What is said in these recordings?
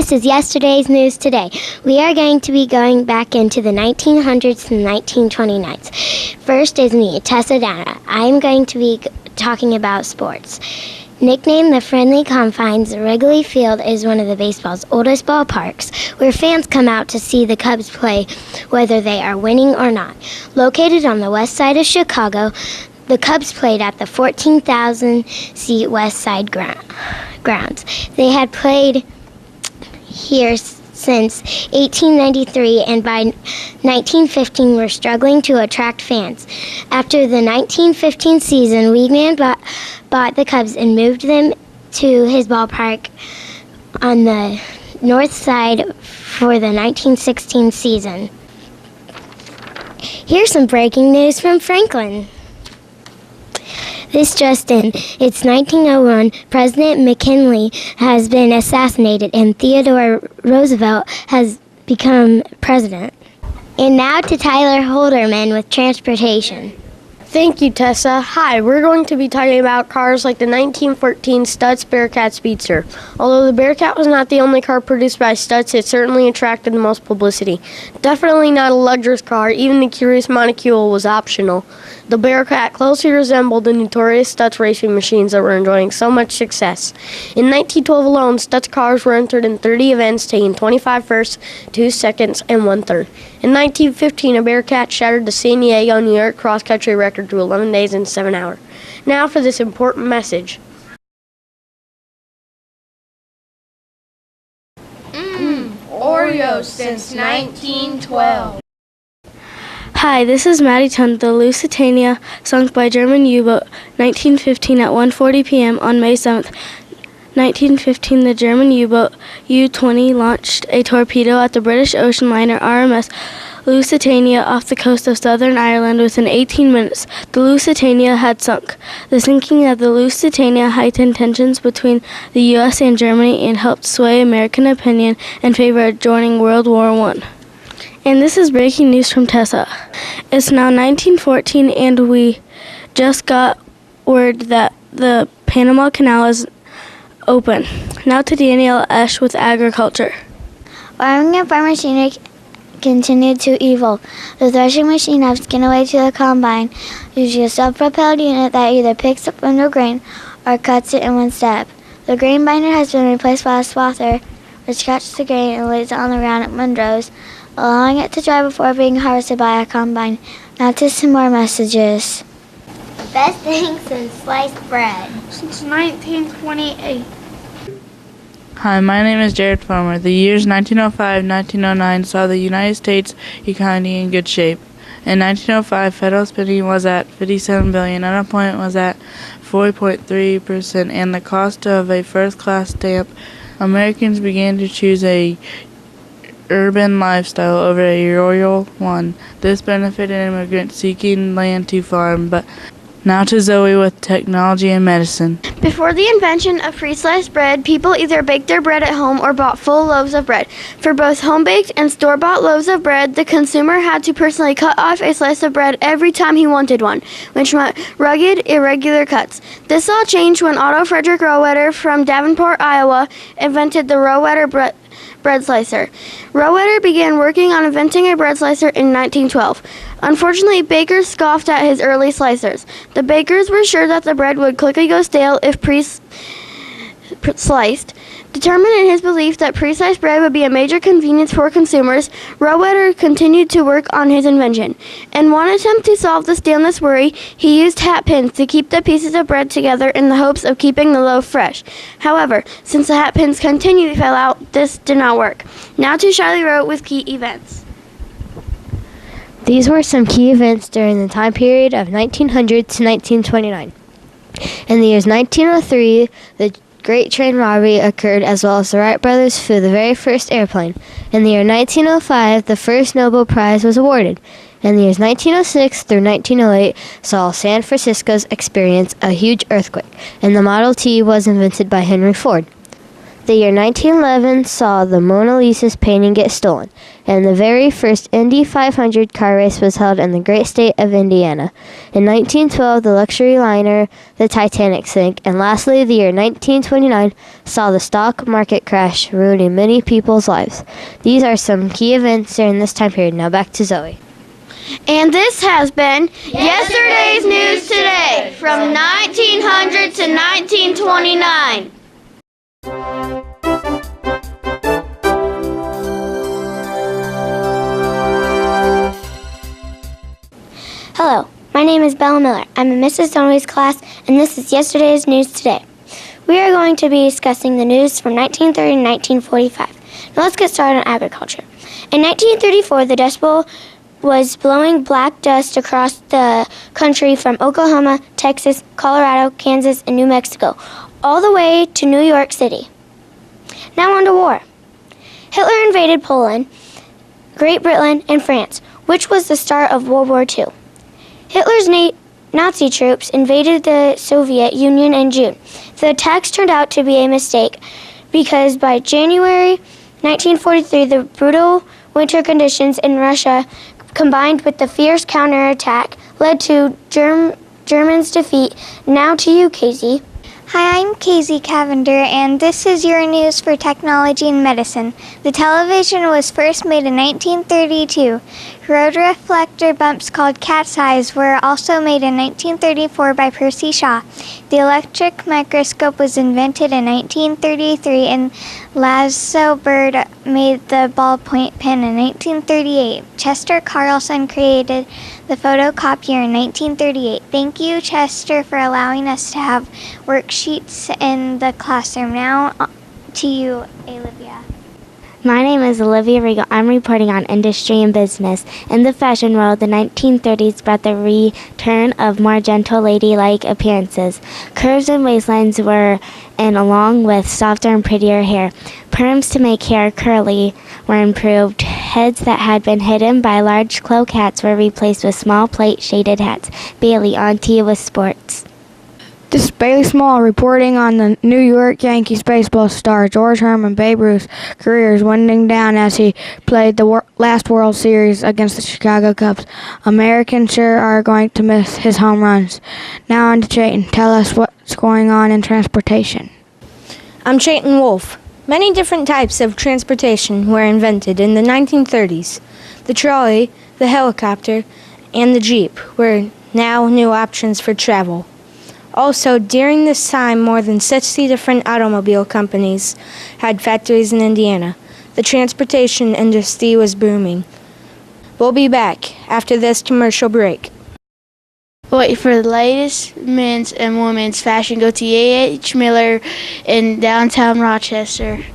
this is Yesterday's News Today. We are going to be going back into the 1900s and 1929s. First is me, Tessa Dana. I'm going to be talking about sports. Nicknamed the Friendly Confines, Wrigley Field is one of the baseball's oldest ballparks, where fans come out to see the Cubs play, whether they are winning or not. Located on the west side of Chicago, the Cubs played at the 14,000-seat West Side grounds. They had played here since 1893, and by 1915 were struggling to attract fans. After the 1915 season, Weigand bought the Cubs and moved them to his ballpark on the north side for the 1916 season. Here's some breaking news from Franklin. This just in. It's 1901. President McKinley has been assassinated and Theodore Roosevelt has become president. And now to Tyler Holderman with transportation. Thank you, Tessa. Hi, we're going to be talking about cars like the 1914 Stutz Bearcat Speedster. Although the Bearcat was not the only car produced by Stutz, it certainly attracted the most publicity. Definitely not a luxurious car, even the curious monocle was optional. The Bearcat closely resembled the notorious Stutz racing machines that were enjoying so much success. In 1912 alone, Stutz cars were entered in 30 events, taking 25 firsts, 2 seconds, and 1 third. In 1915, a Bearcat shattered the San Diego, New York cross-country record to 11 days and 7 hours. Now for this important message. Oreos since 1912. Hi, this is Maddie Tun. The Lusitania sunk by German U-boat 1915 at 1:40 p.m. on May 7th. 1915, the German U-boat U-20 launched a torpedo at the British ocean liner RMS Lusitania off the coast of Southern Ireland. Within 18 minutes, the Lusitania had sunk. The sinking of the Lusitania heightened tensions between the U.S. and Germany and helped sway American opinion in favor of joining World War I. And this is breaking news from Tessa. It's now 1914 and we just got word that the Panama Canal is open. Now to Danielle Esch with agriculture. Farming and farm machinery continued to evolve. The threshing machine has skinned away to the combine, using a self-propelled unit that either picks up window grain or cuts it in one step. The grain binder has been replaced by a swather, which catches the grain and lays it on the ground at windrows, allowing it to dry before being harvested by a combine. Now to some more messages. Best thing since sliced bread. Since 1928. Hi, my name is Jared Farmer. The years 1905-1909 saw the United States economy in good shape. In 1905, federal spending was at $57 billion, unemployment was at 4.3%, and the cost of a first-class stamp, Americans began to choose a urban lifestyle over a rural one. This benefited immigrants seeking land to farm, but now to Zoe with technology and medicine. Before the invention of pre-sliced bread, people either baked their bread at home or bought full loaves of bread. For both home-baked and store-bought loaves of bread, the consumer had to personally cut off a slice of bread every time he wanted one, which meant rugged, irregular cuts. This all changed when Otto Frederick Rohwedder from Davenport, Iowa, invented the Rohwedder bread slicer. Rohwedder began working on inventing a bread slicer in 1912. Unfortunately, bakers scoffed at his early slicers. The bakers were sure that the bread would quickly go stale if pre-sliced. Determined in his belief that pre-sliced bread would be a major convenience for consumers, Rohwedder continued to work on his invention. In one attempt to solve the staleness worry, he used hat pins to keep the pieces of bread together in the hopes of keeping the loaf fresh. However, since the hat pins continually fell out, this did not work. Now to Charlie Rowe with key events. These were some key events during the time period of 1900 to 1929. In the years 1903, the Great Train Robbery occurred, as well as the Wright brothers flew the very first airplane. In the year 1905, the first Nobel Prize was awarded. In the years 1906 through 1908 saw San Francisco's experience a huge earthquake, and the Model T was invented by Henry Ford. The year 1911 saw the Mona Lisa's painting get stolen, and the very first Indy 500 car race was held in the great state of Indiana. In 1912, the luxury liner, the Titanic, sank, and lastly, the year 1929 saw the stock market crash, ruining many people's lives. These are some key events during this time period. Now back to Zoe. And this has been Yesterday's News Today from 1900 to 1929. Hello, my name is Bella Miller. I'm in Mrs. Dunaway's class, and this is Yesterday's News Today. We are going to be discussing the news from 1930 to 1945. Now let's get started on agriculture. In 1934, the Dust Bowl was blowing black dust across the country from Oklahoma, Texas, Colorado, Kansas, and New Mexico, all the way to New York City. Now on to war. Hitler invaded Poland, Great Britain, and France, which was the start of World War II. Hitler's Nazi troops invaded the Soviet Union in June. The attacks turned out to be a mistake because by January 1943, the brutal winter conditions in Russia combined with the fierce counterattack led to Germans' defeat. Now to you, Casey. Hi, I'm Casey Cavender, and this is your news for technology and medicine. The television was first made in 1932. Road reflector bumps called cat's eyes were also made in 1934 by Percy Shaw. The electric microscope was invented in 1933, and Lazo Bird made the ballpoint pen in 1938. Chester Carlson created the photocopier in 1938. Thank you, Chester, for allowing us to have worksheets in the classroom. Now to you, Olivia. My name is Olivia Regal. I'm reporting on industry and business. In the fashion world, the 1930s brought the return of more gentle ladylike appearances. Curves and waistlines were in along with softer and prettier hair. Perms to make hair curly were improved. Heads that had been hidden by large cloak hats were replaced with small plate shaded hats. Bailey, on to you with sports. This is Bailey Small reporting on the New York Yankees baseball star George Herman. Babe Ruth's career is winding down as he played the last World Series against the Chicago Cubs. Americans sure are going to miss his home runs. Now on to Chayton. Tell us what's going on in transportation. I'm Chayton Wolf. Many different types of transportation were invented in the 1930s. The trolley, the helicopter, and the Jeep were now new options for travel. Also, during this time, more than 60 different automobile companies had factories in Indiana. The transportation industry was booming. We'll be back after this commercial break. Wait for the latest men's and women's fashion. Go to A.H. Miller in downtown Rochester.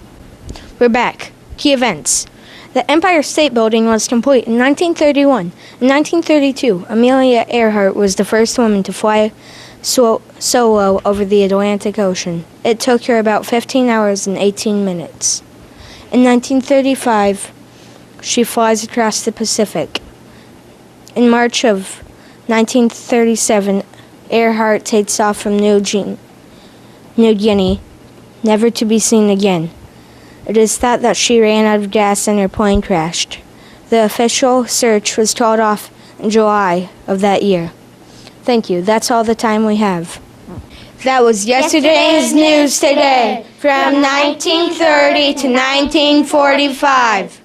We're back. Key events. The Empire State Building was complete in 1931. In 1932, Amelia Earhart was the first woman to fly solo over the Atlantic Ocean. It took her about 15 hours and 18 minutes. In 1935, she flies across the Pacific. In March of 1937, Earhart takes off from New Guinea, never to be seen again. It is thought that she ran out of gas and her plane crashed. The official search was called off in July of that year. Thank you. That's all the time we have. That was Yesterday's News Today from 1930 to 1945.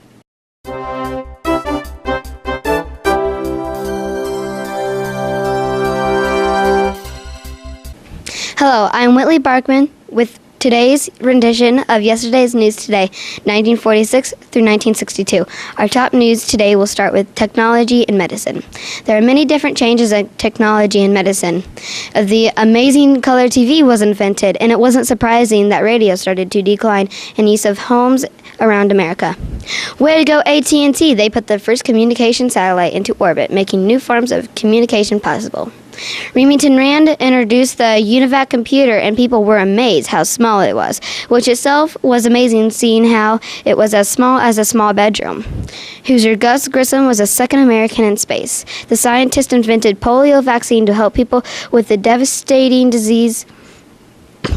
Hello, I'm Whitley Barkman with today's rendition of Yesterday's News Today, 1946 through 1962. Our top news today will start with technology and medicine. There are many different changes in technology and medicine. The amazing color TV was invented, and it wasn't surprising that radio started to decline in use of homes around America. Way to go, AT&T! They put the first communication satellite into orbit, making new forms of communication possible. Remington Rand introduced the UNIVAC computer, and people were amazed how small it was, which itself was amazing seeing how it was as small as a small bedroom. Hoosier Gus Grissom was the second American in space. The scientist invented polio vaccine to help people with the devastating disease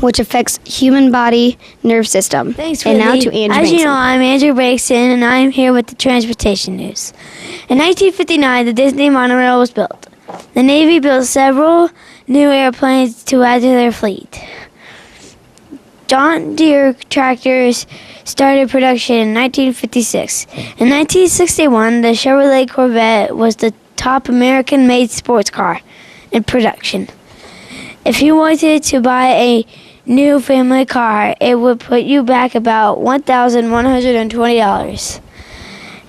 which affects human body nerve system. Thanks, And now Whitley. to Andrew As you Bankson. know, I'm Andrew Bankson, and I'm here with the transportation news. In 1959, the Disney monorail was built. The Navy built several new airplanes to add to their fleet. John Deere tractors started production in 1956. In 1961, the Chevrolet Corvette was the top American-made sports car in production. If you wanted to buy a new family car, it would put you back about $1,120.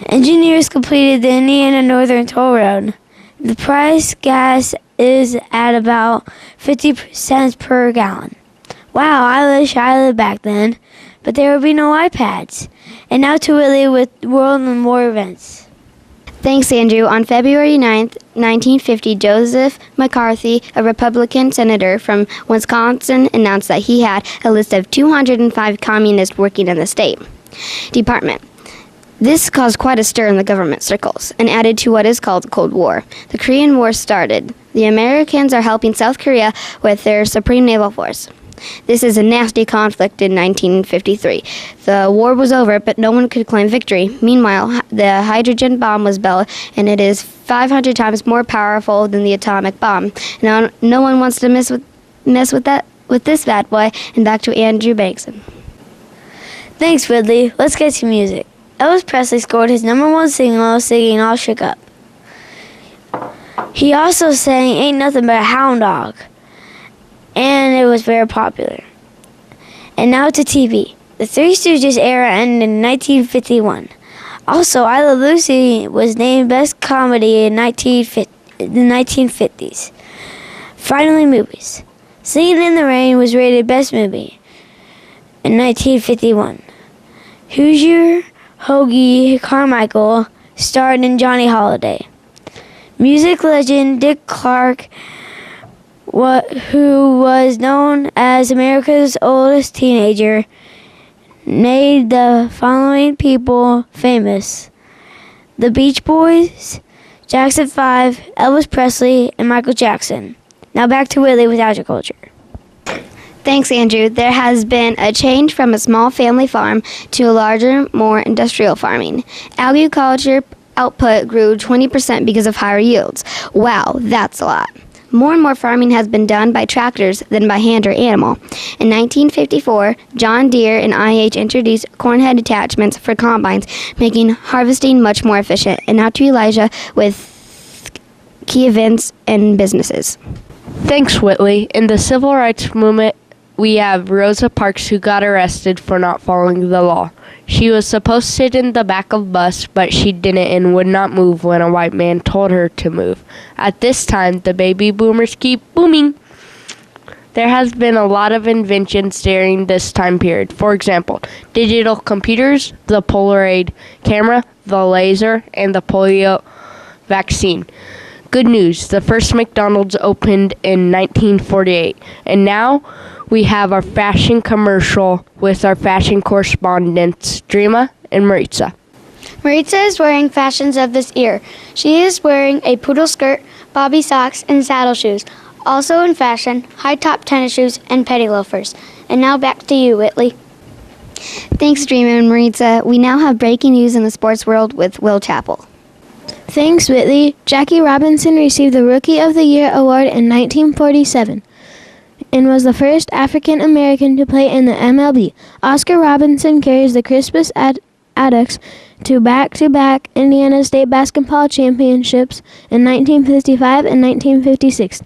Engineers completed the Indiana Northern Toll Road. The price gas is at about 50 cents per gallon. Wow, I wish I lived back then, but there would be no iPads. And now to Willie with World and War events. Thanks, Andrew. On February 9th, 1950, Joseph McCarthy, a Republican senator from Wisconsin, announced that he had a list of 205 communists working in the state department. This caused quite a stir in the government circles and added to what is called the Cold War. The Korean War started. The Americans are helping South Korea with their Supreme Naval Force. This is a nasty conflict in 1953. The war was over, but no one could claim victory. Meanwhile, the hydrogen bomb was built, and it is 500 times more powerful than the atomic bomb. Now, no one wants to mess with this bad boy. And back to Andrew Bankson. Thanks, Ridley. Let's get to music. Elvis Presley scored his #1 single singing All Shook Up. He also sang Ain't Nothing But a Hound Dog, and it was very popular. And now to TV. The Three Stooges era ended in 1951. Also, I Love Lucy was named Best Comedy in the 1950s. Finally, movies. Singing in the Rain was rated Best Movie in 1951. Hoosier Hoagie Carmichael starred in Johnny Holiday. Music legend Dick Clark, who was known as America's oldest teenager, made the following people famous: the Beach Boys, Jackson 5, Elvis Presley, and Michael Jackson. Now back to Willie with agriculture. Thanks, Andrew. There has been a change from a small family farm to a larger, more industrial farming. Agriculture output grew 20% because of higher yields. Wow, that's a lot. More and more farming has been done by tractors than by hand or animal. In 1954, John Deere and IH introduced cornhead attachments for combines, making harvesting much more efficient. And now to Elijah with key events and businesses. Thanks, Whitley. In the civil rights movement, we have Rosa Parks, who got arrested for not following the law. She was supposed to sit in the back of a bus, but she didn't and would not move when a white man told her to move. At this time, the baby boomers keep booming. There has been a lot of inventions during this time period. For example, digital computers, the Polaroid camera, the laser, and the polio vaccine. Good news, the first McDonald's opened in 1948, and now we have our fashion commercial with our fashion correspondents, Dreama and Maritza. Maritza is wearing fashions of this year. She is wearing a poodle skirt, bobby socks, and saddle shoes. Also in fashion, high-top tennis shoes and petty loafers. And now back to you, Whitley. Thanks, Dreama and Maritza. We now have breaking news in the sports world with Will Chappell. Thanks, Whitley. Jackie Robinson received the Rookie of the Year award in 1947 and was the first African American to play in the MLB. Oscar Robinson carries the Crispus Attucks to back-to-back Indiana State basketball championships in 1955 and 1956.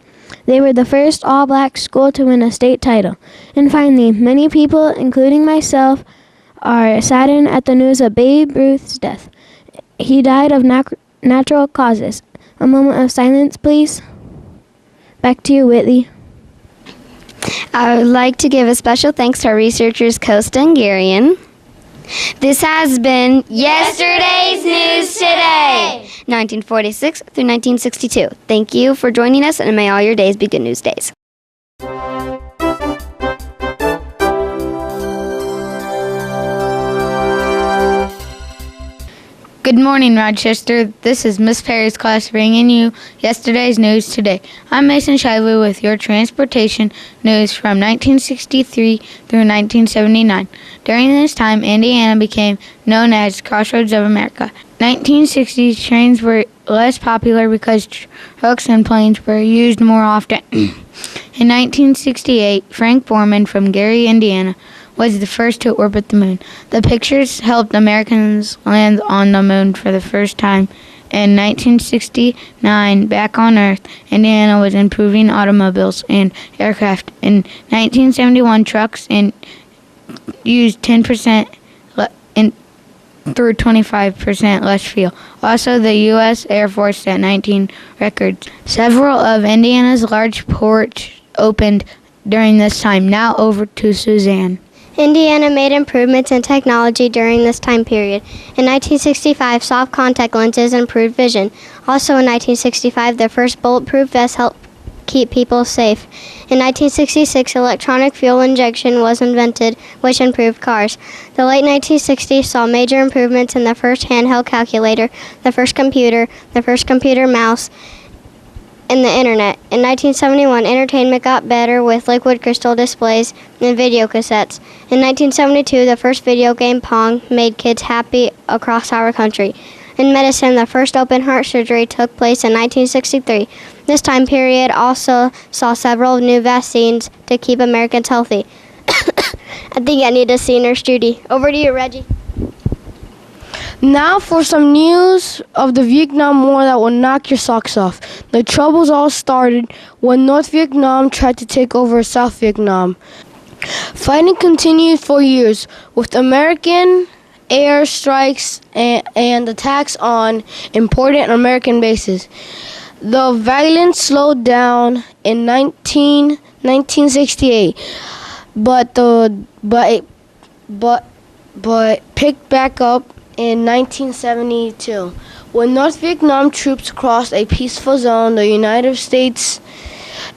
They were the first all-black school to win a state title. And finally, many people, including myself, are saddened at the news of Babe Ruth's death. He died of natural causes. A moment of silence, please. Back to you, Whitley. I would like to give a special thanks to our researchers, Costa and Garion. This has been Yesterday's News Today, 1946 through 1962. Thank you for joining us, and may all your days be good news days. Good Good morning, Rochester. This is Miss Perry's class bringing you yesterday's news today. I'm Mason Shively with your transportation news from 1963 through 1979. During this time, Indiana became known as Crossroads of America. 1960s trains were less popular because trucks and planes were used more often. In 1968, Frank Borman from Gary, Indiana, was the first to orbit the moon. The pictures helped Americans land on the moon for the first time. In 1969, back on Earth, Indiana was improving automobiles and aircraft. In 1971, trucks used 10% through 25% less fuel. Also, the U.S. Air Force set 19 records. Several of Indiana's large ports opened during this time. Now over to Suzanne. Indiana made improvements in technology during this time period. In 1965, soft contact lenses improved vision. Also in 1965, the first bulletproof vest helped keep people safe. In 1966, electronic fuel injection was invented, which improved cars. The late 1960s saw major improvements in the first handheld calculator, the first computer mouse, and the internet. In 1971, entertainment got better with liquid crystal displays and video cassettes. In 1972, the first video game Pong made kids happy across our country. In medicine, the first open heart surgery took place in 1963. This time period also saw several new vaccines to keep Americans healthy. I think I need to see Nurse Judy. Over to you, Reggie. Now for some news of the Vietnam War that will knock your socks off. The troubles all started when North Vietnam tried to take over South Vietnam. Fighting continued for years with American air strikes and attacks on important American bases. The violence slowed down in 1968, but picked back up in 1972. When North Vietnam troops crossed a peaceful zone, the United States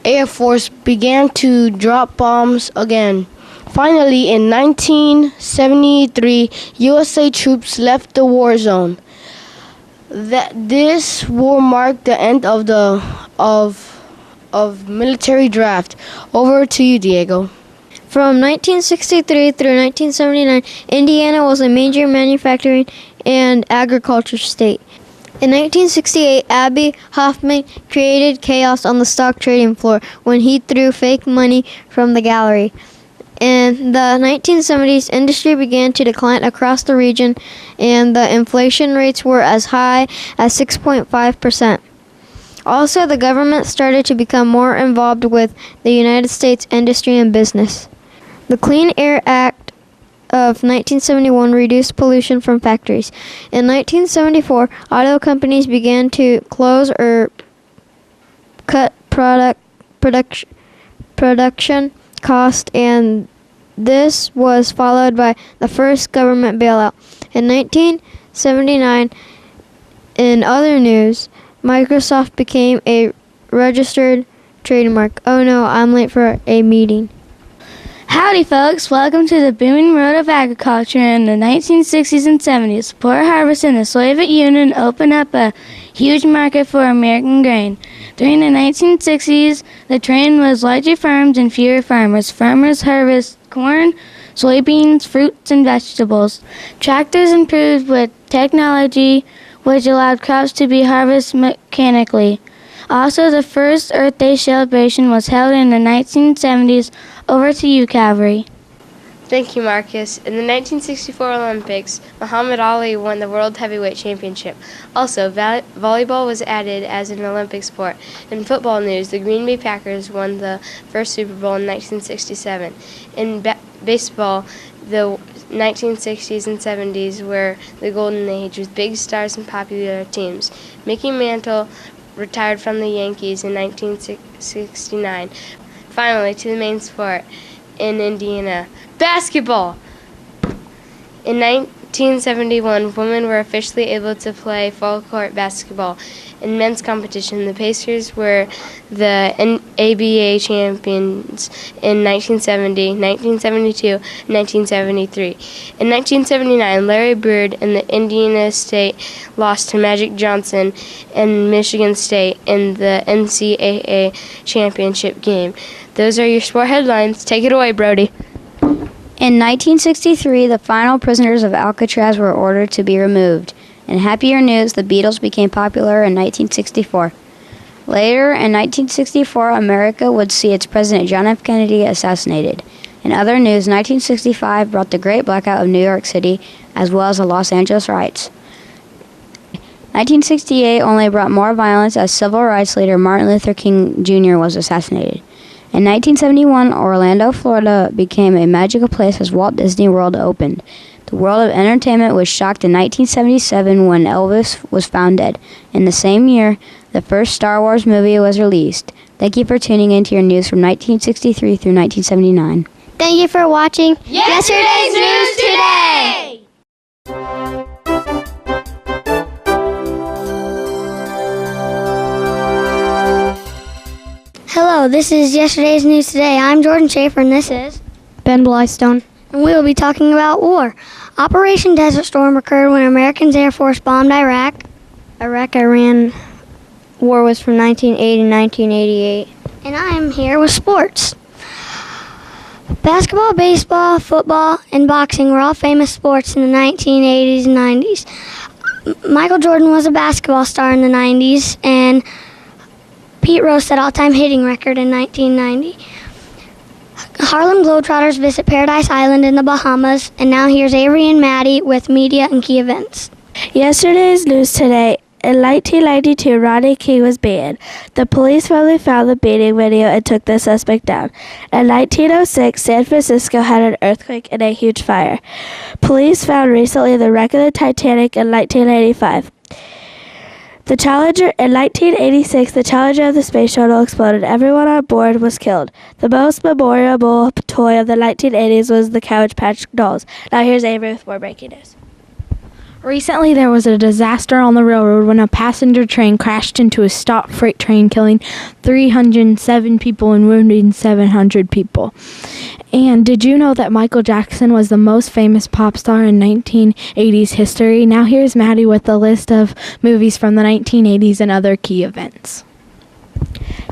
Air Force began to drop bombs again. Finally, in 1973, USA troops left the war zone. This war marked the end of military draft. Over to you, Diego. From 1963 through 1979, Indiana was a major manufacturing and agriculture state. In 1968, Abbie Hoffman created chaos on the stock trading floor when he threw fake money from the gallery. In the 1970s, industry began to decline across the region, and the inflation rates were as high as 6.5%. Also, the government started to become more involved with the United States industry and business. The Clean Air Act of 1971 reduced pollution from factories. In 1974, auto companies began to close or cut production cost, and this was followed by the first government bailout. In 1979, in other news, Microsoft became a registered trademark. Oh no, I'm late for a meeting. Howdy, folks. Welcome to the booming road of agriculture. In the 1960s and 70s, Port Harvest and the Soviet Union opened up a huge market for American grain. During the 1960s, the trend was larger farms and fewer farmers. Farmers harvest corn, soybeans, fruits, and vegetables. Tractors improved with technology, which allowed crops to be harvested mechanically. Also, the first Earth Day celebration was held in the 1970s. Over to you, Calvary. Thank you, Marcus. In the 1964 Olympics, Muhammad Ali won the World Heavyweight Championship. Also, volleyball was added as an Olympic sport. In football news, the Green Bay Packers won the first Super Bowl in 1967. In baseball, the 1960s and 70s were the golden age with big stars and popular teams. Mickey Mantle retired from the Yankees in 1969. Finally, to the main sport in Indiana, basketball. In 1971, women were officially able to play full-court basketball. In men's competition, the Pacers were the ABA champions in 1970, 1972, and 1973. In 1979, Larry Bird and the Indiana State lost to Magic Johnson and Michigan State in the NCAA championship game. Those are your sport headlines. Take it away, Brody. In 1963, the final prisoners of Alcatraz were ordered to be removed. In happier news, the Beatles became popular in 1964. Later, in 1964, America would see its President John F. Kennedy assassinated. In other news, 1965 brought the Great Blackout of New York City, as well as the Los Angeles riots. 1968 only brought more violence as civil rights leader Martin Luther King Jr. was assassinated. In 1971, Orlando, Florida became a magical place as Walt Disney World opened. The world of entertainment was shocked in 1977 when Elvis was found dead. In the same year, the first Star Wars movie was released. Thank you for tuning into your news from 1963 through 1979. Thank you for watching Yesterday's News Today! Hello, this is Yesterday's News Today. I'm Jordan Schaefer, and this is Ben Blystone. and we will be talking about war. Operation Desert Storm occurred when American Air Force bombed Iraq. Iraq-Iran war was from 1980 to 1988. And I am here with sports. Basketball, baseball, football, and boxing were all famous sports in the 1980s and 90s. Michael Jordan was a basketball star in the 90s, and Pete Rose set all-time hitting record in 1990. Harlem Globetrotters visit Paradise Island in the Bahamas, and now here's Avery and Maddie with media and key events. Yesterday's news today. In 1992, Rodney King was beaten. The police finally found the beating video and took the suspect down. In 1906, San Francisco had an earthquake and a huge fire. Police found recently the wreck of the Titanic in 1985. The Challenger in 1986, the Challenger of the space shuttle exploded. Everyone on board was killed. The most memorable toy of the 1980s was the Cabbage Patch Dolls. Now here's Avery with more breaking news. Recently, there was a disaster on the railroad when a passenger train crashed into a stop freight train, killing 307 people and wounding 700 people. And did you know that Michael Jackson was the most famous pop star in 1980s history? Now here's Maddie with a list of movies from the 1980s and other key events.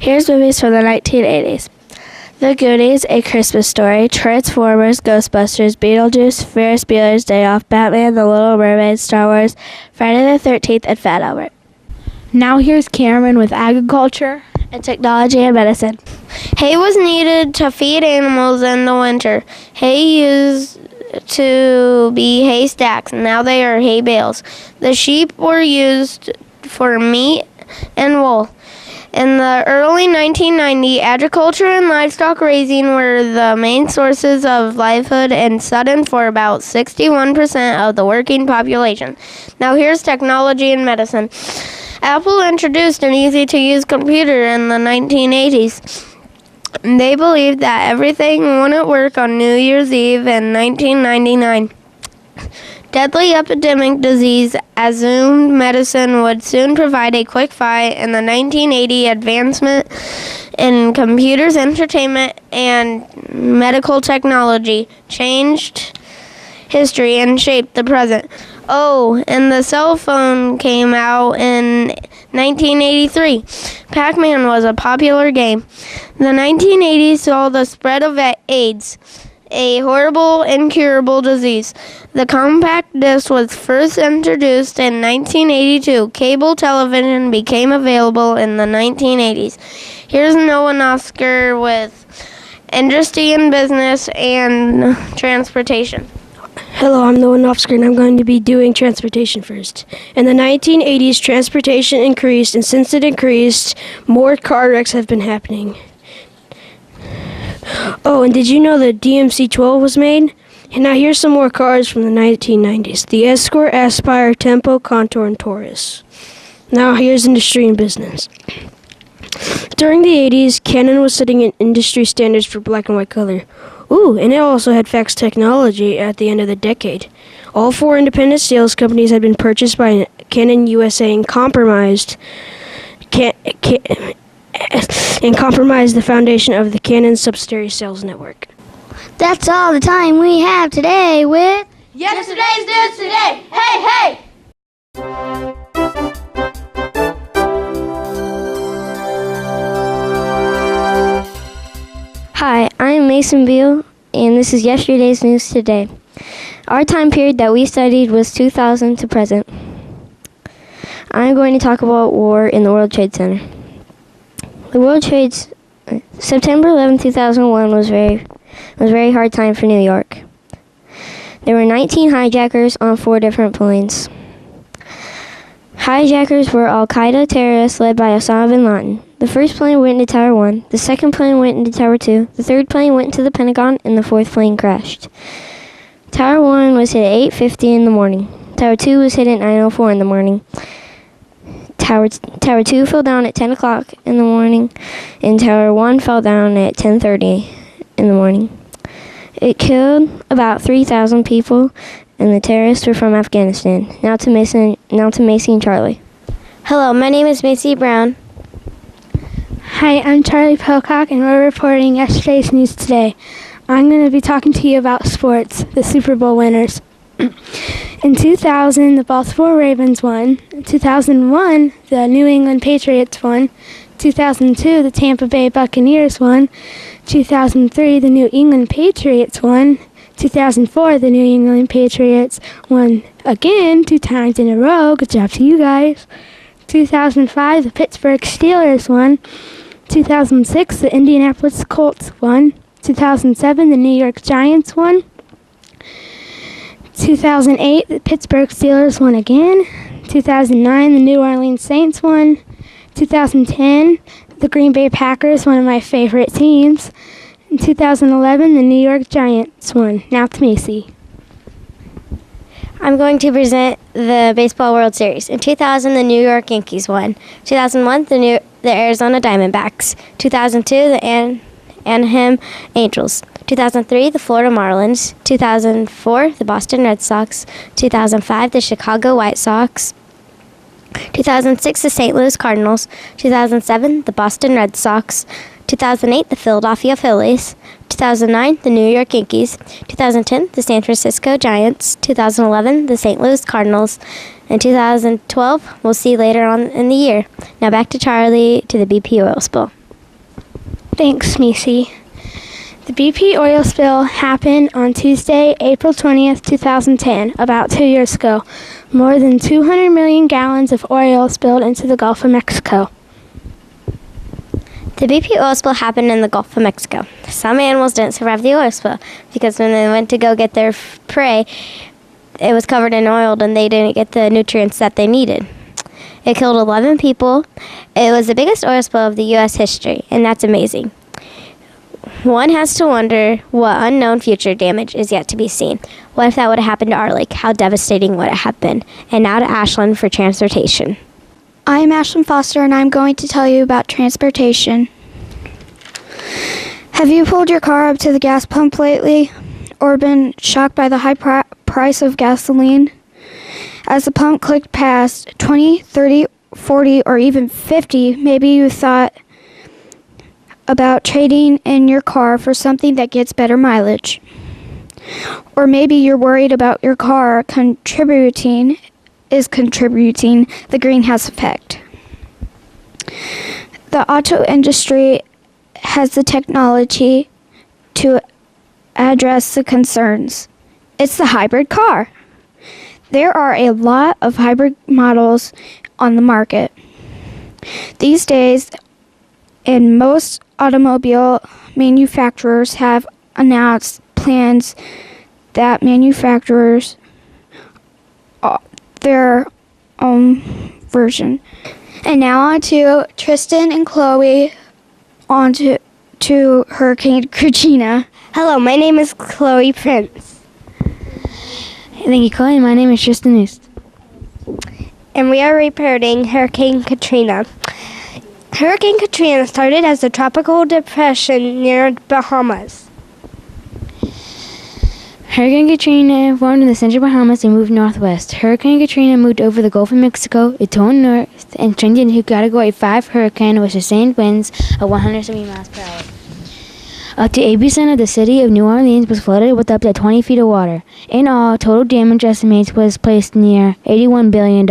Here's movies from the 1980s. The Goonies, A Christmas Story, Transformers, Ghostbusters, Beetlejuice, Ferris Bueller's Day Off, Batman, The Little Mermaid, Star Wars, Friday the 13th, and Fat Albert. Now here's Cameron with agriculture and technology and medicine. Hay was needed to feed animals in the winter. Hay used to be hay stacks, now they are hay bales. The sheep were used for meat and wool. In the early 1990s, agriculture and livestock raising were the main sources of livelihood in Sudden for about 61% of the working population. Now here's technology and medicine. Apple introduced an easy-to-use computer in the 1980s. They believed that everything wouldn't work on New Year's Eve in 1999. Deadly epidemic disease assumed medicine would soon provide a quick fight, and the 1980 advancement in computers, entertainment, and medical technology changed history and shaped the present. Oh, and the cell phone came out in 1983. Pac-Man was a popular game. The 1980s saw the spread of AIDS, a horrible, incurable disease. The compact disc was first introduced in 1982. Cable television became available in the 1980s. Here's Noah Nosker with industry and business and transportation. Hello, I'm Noah Nosker, and I'm going to be doing transportation first. In the 1980s, transportation increased, and since it increased, more car wrecks have been happening. Oh, and did you know the DMC-12 was made? And now here's some more cars from the 1990s. The Escort, Aspire, Tempo, Contour, and Taurus. Now here's industry and business. During the 80s, Canon was setting an industry standards for black and white color. Ooh, and it also had fax technology at the end of the decade. All 4 independent sales companies had been purchased by Canon USA and compromised the foundation of the Canon subsidiary sales network. That's all the time we have today with Yesterday's news today. Hey, hey! Hi, I'm Mason Beal, and this is yesterday's news today. Our time period that we studied was 2000 to present. I'm going to talk about war in the World Trade Center. September 11, 2001 was a very hard time for New York. There were 19 hijackers on 4 different planes. Hijackers were Al-Qaeda terrorists led by Osama bin Laden. The first plane went into Tower 1, the second plane went into Tower 2, the third plane went into the Pentagon, and the fourth plane crashed. Tower 1 was hit at 8:50 in the morning. Tower 2 was hit at 9:04 in the morning. Tower 2 fell down at 10 o'clock in the morning, and Tower 1 fell down at 10:30 in the morning. It killed about 3,000 people, and the terrorists were from Afghanistan. Now to Macy and Charlie. Hello, my name is Macy Brown. Hi, I'm Charlie Pocock, and we're reporting yesterday's news today. I'm going to be talking to you about sports, the Super Bowl winners. In 2000, the Baltimore Ravens won. In 2001, the New England Patriots won. 2002, the Tampa Bay Buccaneers won. 2003, the New England Patriots won. 2004, the New England Patriots won again 2 times in a row. Good job to you guys. 2005, the Pittsburgh Steelers won. 2006, the Indianapolis Colts won. 2007, the New York Giants won. 2008, the Pittsburgh Steelers won again. 2009, the New Orleans Saints won. 2010, the Green Bay Packers, one of my favorite teams. In 2011, the New York Giants won. Now to Macy. I'm going to present the Baseball World Series. In 2000, the New York Yankees won. 2001, the Arizona Diamondbacks. 2002, the Anaheim Angels. 2003, the Florida Marlins. 2004, the Boston Red Sox. 2005, the Chicago White Sox. 2006, the St. Louis Cardinals. 2007, the Boston Red Sox. 2008, the Philadelphia Phillies. 2009, the New York Yankees. 2010, the San Francisco Giants. 2011, the St. Louis Cardinals. And 2012, we'll see later on in the year. Now back to Charlie to the BP oil spill. Thanks, Macy. The BP oil spill happened on Tuesday, April 20th, 2010, about 2 years ago. More than 200 million gallons of oil spilled into the Gulf of Mexico. The BP oil spill happened in the Gulf of Mexico. Some animals didn't survive the oil spill because when they went to go get their prey, it was covered in oil and they didn't get the nutrients that they needed. It killed 11 people. It was the biggest oil spill of the U.S. history, and that's amazing. One has to wonder what unknown future damage is yet to be seen. What if that would have happened to our lake? How devastating would it have been? And now to Ashlyn for transportation. I'm Ashlyn Foster, and I'm going to tell you about transportation. Have you pulled your car up to the gas pump lately, or been shocked by the high price of gasoline? As the pump clicked past 20, 30, 40, or even 50, maybe you thought about trading in your car for something that gets better mileage. Or maybe you're worried about your car contributing the greenhouse effect. The auto industry has the technology to address the concerns. It's the hybrid car. There are a lot of hybrid models on the market these days, and most automobile manufacturers have announced plans that manufacturers their own version. And now on to Tristan and Chloe on to Hurricane Katrina. Hello, my name is Chloe Prince. Thank you, Chloe. My name is Tristan East. And we are reporting Hurricane Katrina. Hurricane Katrina started as a tropical depression near Bahamas. Hurricane Katrina formed in the central Bahamas and moved northwest. Hurricane Katrina moved over the Gulf of Mexico. It turned north and strengthened into Category 5 hurricane with sustained winds of 170 miles per hour. Up to 80% of the city of New Orleans was flooded with up to 20 feet of water. In all, total damage estimates was placed near $81 billion.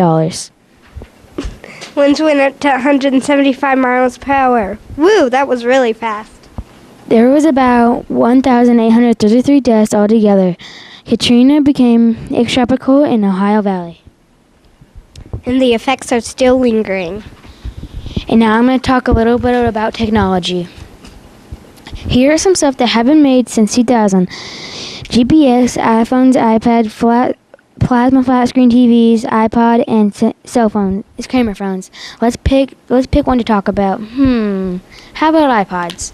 Winds went up to 175 miles per hour. Woo, that was really fast. There was about 1,833 deaths altogether. Katrina became extropical in the Ohio Valley. And the effects are still lingering. And now I'm going to talk a little bit about technology. Here are some stuff that have been made since 2000. GPS, iPhones, iPad, plasma flat screen TVs, iPod, and cell phones, camera phones. Let's pick one to talk about. How about iPods?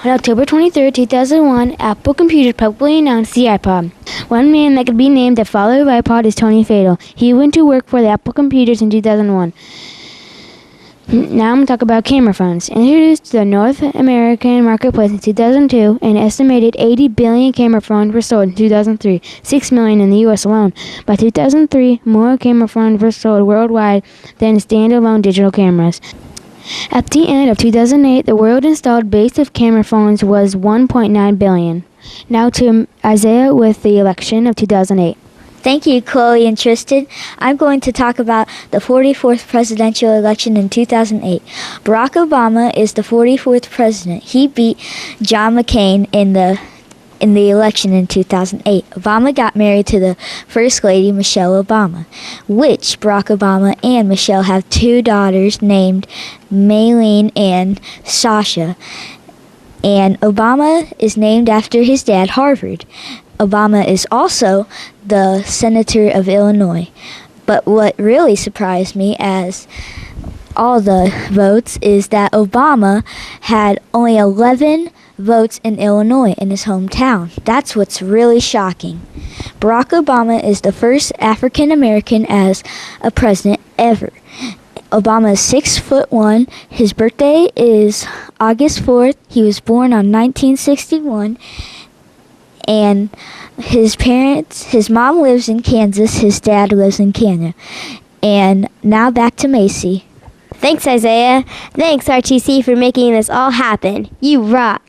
On October 23, 2001, Apple Computers publicly announced the iPod. One man that could be named the father of iPod is Tony Fadell. He went to work for the Apple Computers in 2001. Now I'm going to talk about camera phones. Introduced to the North American marketplace in 2002, an estimated 80 billion camera phones were sold in 2003, 6 million in the U.S. alone. By 2003, more camera phones were sold worldwide than standalone digital cameras. At the end of 2008, the world installed base of camera phones was 1.9 billion. Now to Isaiah with the election of 2008. Thank you, Chloe and Tristan. I'm going to talk about the 44th presidential election in 2008. Barack Obama is the 44th president. He beat John McCain in the election in 2008. Obama got married to the First Lady, Michelle Obama, which Barack Obama and Michelle have 2 daughters named Maylene and Sasha. And Obama is named after his dad, Harvard. Obama is also the senator of Illinois. But what really surprised me as all the votes is that Obama had only 11 votes in Illinois, in his hometown. That's what's really shocking. Barack Obama is the first African American as a president ever. Obama is 6'1". His birthday is August 4th. He was born on 1961. And his mom lives in Kansas, his dad lives in Canada. And now back to Macy. Thanks, Isaiah. Thanks, RTC, for making this all happen. You rock.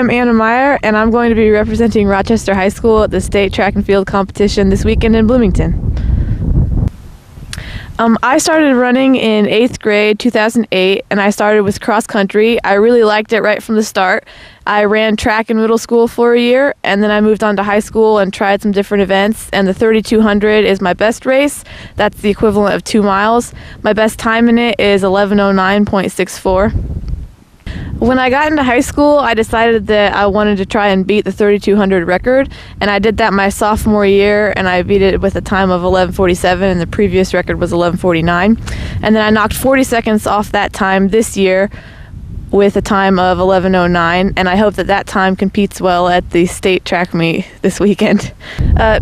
I'm Anna Meyer, and I'm going to be representing Rochester High School at the state track and field competition this weekend in Bloomington. I started running in 8th grade, 2008, and I started with cross country. I really liked it right from the start. I ran track in middle school for a year, and then I moved on to high school and tried some different events, and the 3200 is my best race. That's the equivalent of 2 miles. My best time in it is 11:09.64. When I got into high school, I decided that I wanted to try and beat the 3200 record, and I did that my sophomore year, and I beat it with a time of 11:47, and the previous record was 11:49. And then I knocked 40 seconds off that time this year with a time of 11:09, and I hope that that time competes well at the state track meet this weekend.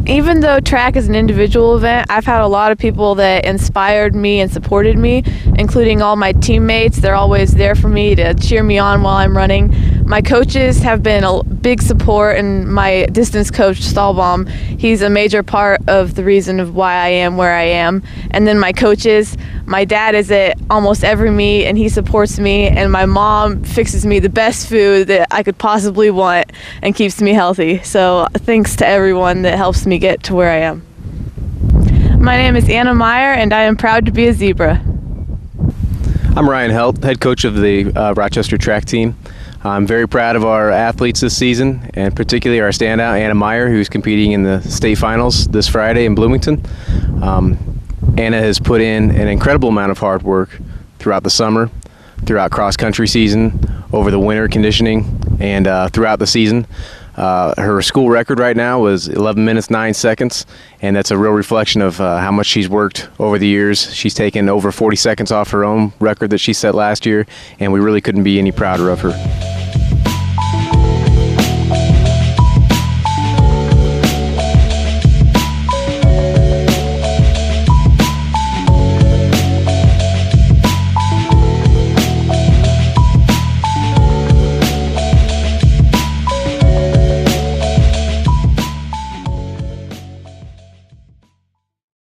Even though track is an individual event, I've had a lot of people that inspired me and supported me, including all my teammates. They're always there for me to cheer me on while I'm running. My coaches have been a big support, and my distance coach, Stahlbaum, he's a major part of the reason of why I am where I am. And then my coaches, my dad is at almost every meet, and he supports me, and my mom fixes me the best food that I could possibly want and keeps me healthy. So thanks to everyone that helps me get to where I am. My name is Anna Meyer, and I am proud to be a zebra. I'm Ryan Helt, head coach of the Rochester track team. I'm very proud of our athletes this season, and particularly our standout, Anna Meyer, who's competing in the state finals this Friday in Bloomington. Anna has put in an incredible amount of hard work throughout the summer, throughout cross-country season, over the winter conditioning, and throughout the season. Her school record right now was 11 minutes 9 seconds, and that's a real reflection of how much she's worked over the years. She's taken over 40 seconds off her own record that she set last year, and we really couldn't be any prouder of her.